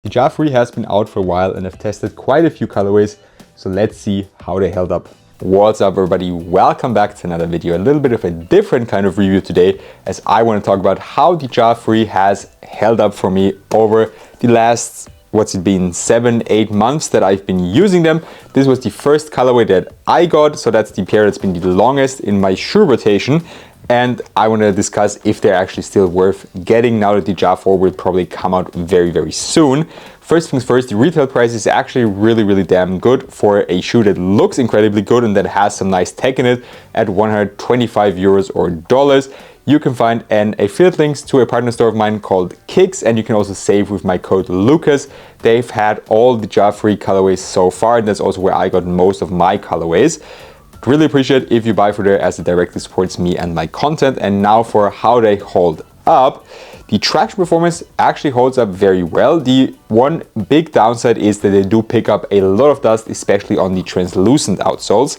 The Ja 3 has been out for a while and I've tested quite a few colorways, so let's see how they held up. What's up everybody, welcome back to another video. A little bit of a different kind of review today, as I want to talk about how the Ja 3 has held up for me over the last, what's it been, 7-8 months that I've been using them. This was the first colorway that I got, so that's the pair that's been the longest in my shoe rotation. And I want to discuss if they're actually still worth getting now that the Ja 4 will probably come out very soon. First things first, the retail price is actually really damn good for a shoe that looks incredibly good and that has some nice tech in it at 125 euros or dollars. You can find an affiliate links to a partner store of mine called Kicks, and you can also save with my code Lucas. They've had all the Ja 3 colorways so far, and that's also where I got most of my colorways. Really appreciate if you buy through there, as it directly supports me and my content. And now for how they hold up. The traction performance actually holds up very well. The one big downside is that they do pick up a lot of dust, especially on the translucent outsoles.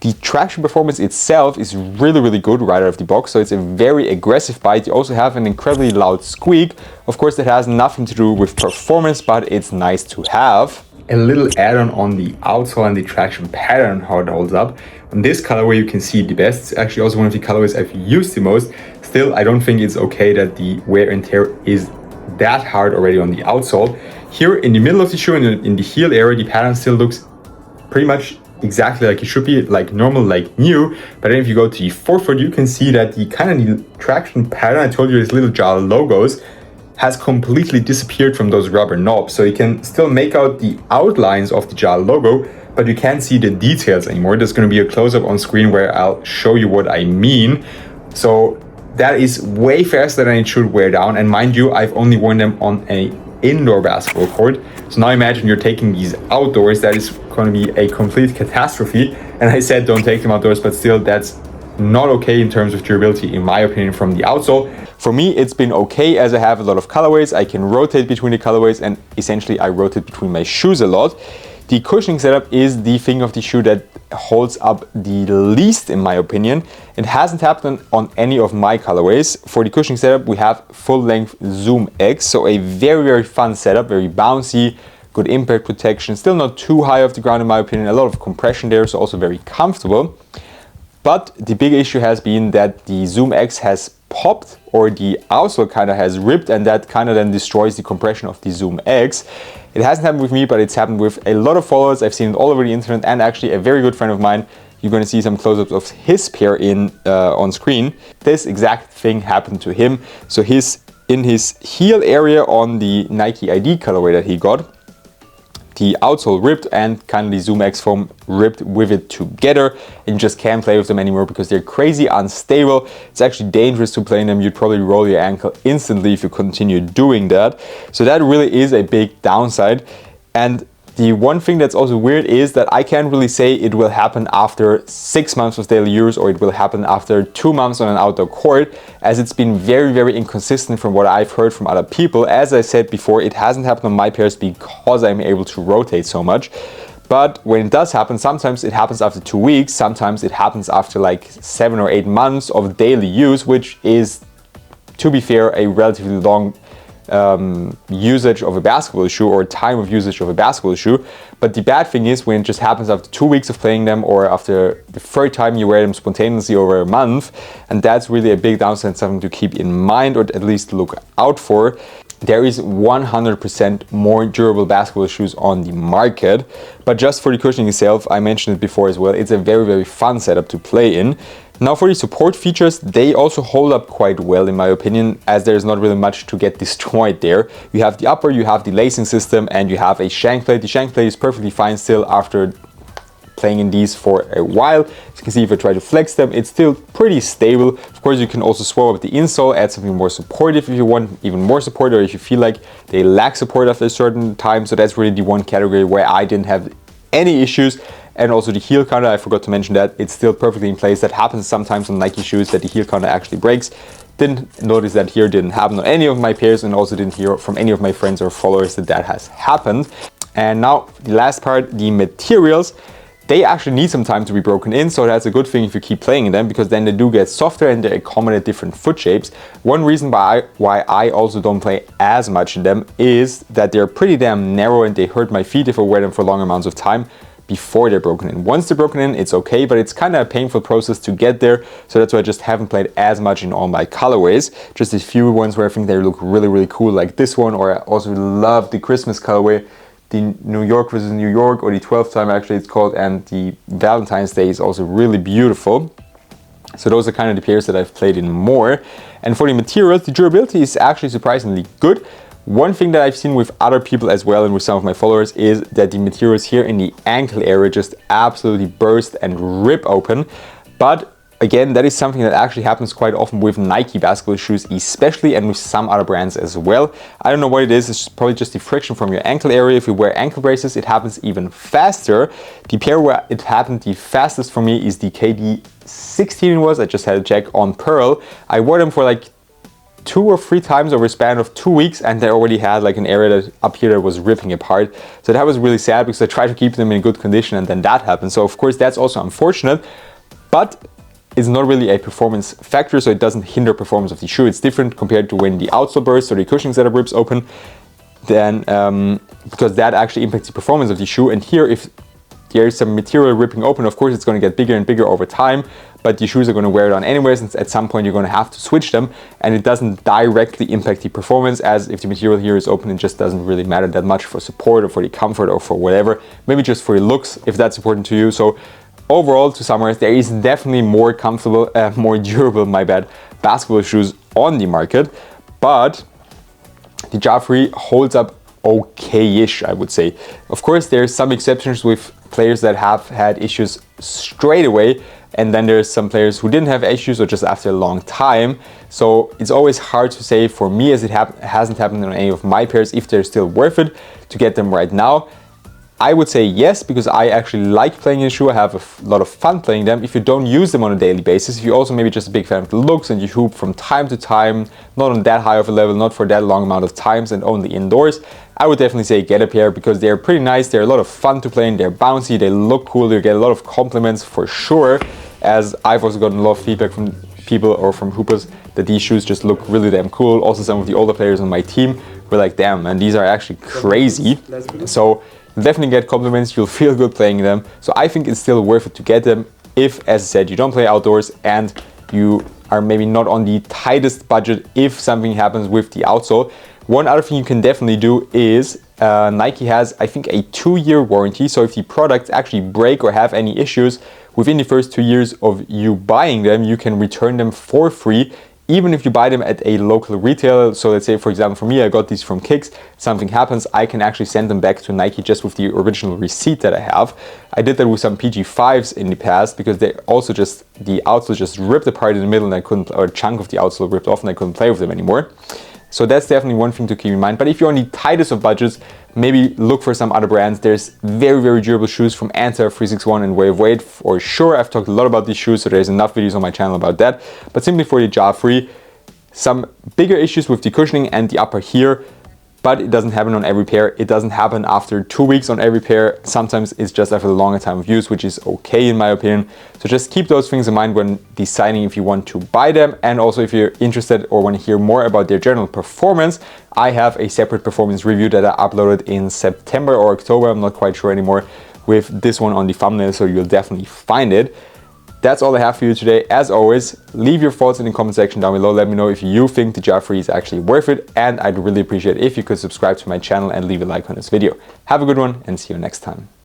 The traction performance itself is really good right out of the box, so it's a very aggressive bite. You also have an incredibly loud squeak. Of course, that has nothing to do with performance, but it's nice to have. A little add-on on the outsole and the traction pattern, how it holds up. On this colorway you can see the best. It's actually also one of the colorways I've used the most. Still, I don't think it's okay that the wear and tear is that hard already on the outsole. Here in the middle of the shoe and in the heel area, the pattern still looks pretty much exactly like it should be, like normal, like new. But then if you go to the forefoot, you can see that the traction pattern, I told you, these little Ja logos, has completely disappeared from those rubber knobs. So you can still make out the outlines of the Ja logo, but you can't see the details anymore. There's going to be a close-up on screen where I'll show you what I mean. So that is way faster than it should wear down. And mind you, I've only worn them on an indoor basketball court. So now imagine you're taking these outdoors. That is going to be a complete catastrophe. And I said don't take them outdoors, but still that's not okay in terms of durability, in my opinion, from the outsole. For me, it's been okay, as I have a lot of colorways. I can rotate between the colorways, and essentially I rotate between my shoes a lot. The cushioning setup is the thing of the shoe that holds up the least, in my opinion. It hasn't happened on any of my colorways. For the cushioning setup, we have full-length Zoom X, so a very fun setup, very bouncy, good impact protection, still not too high off the ground in my opinion, a lot of compression there, so also very comfortable. But the big issue has been that the Zoom X has popped, or the outsole kind of has ripped, and that kind of then destroys the compression of the Zoom X. It hasn't happened with me, but it's happened with a lot of followers. I've seen it all over the internet, and actually a very good friend of mine, you're going to see some close-ups of his pair on screen. This exact thing happened to him. So in his heel area on the Nike ID colorway that he got, the outsole ripped and kind of the Zoom X foam ripped with it together, and you just can't play with them anymore because they're crazy unstable. It's actually dangerous to play in them. You'd probably roll your ankle instantly if you continue doing that. So that really is a big downside. And the one thing that's also weird is that I can't really say it will happen after 6 months of daily use or it will happen after 2 months on an outdoor court, as it's been very inconsistent from what I've heard from other people. As I said before, it hasn't happened on my pairs because I'm able to rotate so much. But when it does happen, sometimes it happens after 2 weeks, sometimes it happens after like 7 or 8 months of daily use, which is, to be fair, a relatively long usage of a basketball shoe, or time of usage of a basketball shoe. But the bad thing is when it just happens after 2 weeks of playing them, or after the third time you wear them spontaneously over a month, and that's really a big downside, something to keep in mind or at least look out for. There is 100% more durable basketball shoes on the market, but just for the cushioning itself, I mentioned it before as well, it's a very fun setup to play in. Now for the support features, they also hold up quite well in my opinion, as there's not really much to get destroyed there. You have the upper, you have the lacing system, and you have a shank plate. The shank plate is perfectly fine still after playing in these for a while. As you can see, if I try to flex them, it's still pretty stable. Of course, you can also swap up the insole, add something more supportive if you want even more support, or if you feel like they lack support after a certain time. So that's really the one category where I didn't have any issues. And also the heel counter, I forgot to mention that, it's still perfectly in place. That happens sometimes on Nike shoes, that the heel counter actually breaks. Didn't notice that here, didn't happen on any of my pairs, and also didn't hear from any of my friends or followers that has happened. And now the last part, the materials. they actually need some time to be broken in, so that's a good thing if you keep playing them, because then they do get softer and they accommodate different foot shapes. One reason why I also don't play as much in them is that they're pretty damn narrow and they hurt my feet if I wear them for long amounts of time before they're broken in. Once they're broken in, it's okay, but it's kind of a painful process to get there, so that's why I just haven't played as much in all my colorways. Just a few ones where I think they look really, really cool, like this one, or I also love the Christmas colorway, the New York versus New York, or the 12th time actually it's called, and the Valentine's Day is also really beautiful. So those are kind of the pairs that I've played in more. And for the materials, the durability is actually surprisingly good. One thing that I've seen with other people as well and with some of my followers is that the materials here in the ankle area just absolutely burst and rip open. But again, that is something that actually happens quite often with Nike basketball shoes especially, and with some other brands as well. I don't know what it is, it's probably just the friction from your ankle area. If you wear ankle braces, it happens even faster. The pair where it happened the fastest for me is the KD 16 was, I just had a check on Pearl. I wore them for like 2 or 3 times over a span of 2 weeks, and they already had like an area that up here that was ripping apart. So that was really sad because I tried to keep them in good condition and then that happened. So of course that's also unfortunate, but it's not really a performance factor, so it doesn't hinder performance of the shoe. It's different compared to when the outsole bursts or the cushioning setup rips open, then because that actually impacts the performance of the shoe. And here, if there is some material ripping open, of course it's going to get bigger and bigger over time, but the shoes are going to wear it on anyways, and at some point you're going to have to switch them, and it doesn't directly impact the performance, as if the material here is open, it just doesn't really matter that much for support or for the comfort or for whatever, maybe just for your looks if that's important to you. So overall, to summarize, there is definitely more comfortable, more durable, basketball shoes on the market, but the Ja Free holds up okay-ish, I would say. Of course, there's some exceptions with players that have had issues straight away, and then there's some players who didn't have issues or just after a long time. So it's always hard to say for me, as it hasn't happened on any of my pairs, if they're still worth it to get them right now. I would say yes, because I actually like playing in a shoe. I have a lot of fun playing them. If you don't use them on a daily basis, if you're also maybe just a big fan of the looks and you hoop from time to time, not on that high of a level, not for that long amount of times and only indoors, I would definitely say get a pair, because they're pretty nice. They're a lot of fun to play in, they're bouncy, they look cool, you get a lot of compliments for sure, as I've also gotten a lot of feedback from people or from hoopers that these shoes just look really damn cool. Also some of the older players on my team were like, damn man, these are actually crazy. So definitely get compliments, you'll feel good playing them. So I think it's still worth it to get them if, as I said, you don't play outdoors and you are maybe not on the tightest budget if something happens with the outsole. One other thing you can definitely do is Nike has, I think, a 2-year warranty. So if the products actually break or have any issues within the first 2 years of you buying them, you can return them for free, even if you buy them at a local retailer. So let's say, for example, for me, I got these from Kicks, something happens, I can actually send them back to Nike just with the original receipt that I have. I did that with some PG5s in the past, because they also just, the outsole just ripped apart in the middle and I couldn't, or a chunk of the outsole ripped off and I couldn't play with them anymore. So that's definitely one thing to keep in mind. But if you're on the tightest of budgets, maybe look for some other brands. There's very, very durable shoes from Anta, 361 and Way of Weight for sure. I've talked a lot about these shoes, so there's enough videos on my channel about that. But simply for the Ja Free, some bigger issues with the cushioning and the upper here, but it doesn't happen on every pair. It doesn't happen after 2 weeks on every pair. Sometimes it's just after a longer time of use, which is okay in my opinion. So just keep those things in mind when deciding if you want to buy them. And also if you're interested or want to hear more about their general performance, I have a separate performance review that I uploaded in September or October, I'm not quite sure anymore, with this one on the thumbnail, so you'll definitely find it. That's all I have for you today. As always, leave your thoughts in the comment section down below. Let me know if you think the Ja Free is actually worth it, and I'd really appreciate it if you could subscribe to my channel and leave a like on this video. Have a good one and see you next time.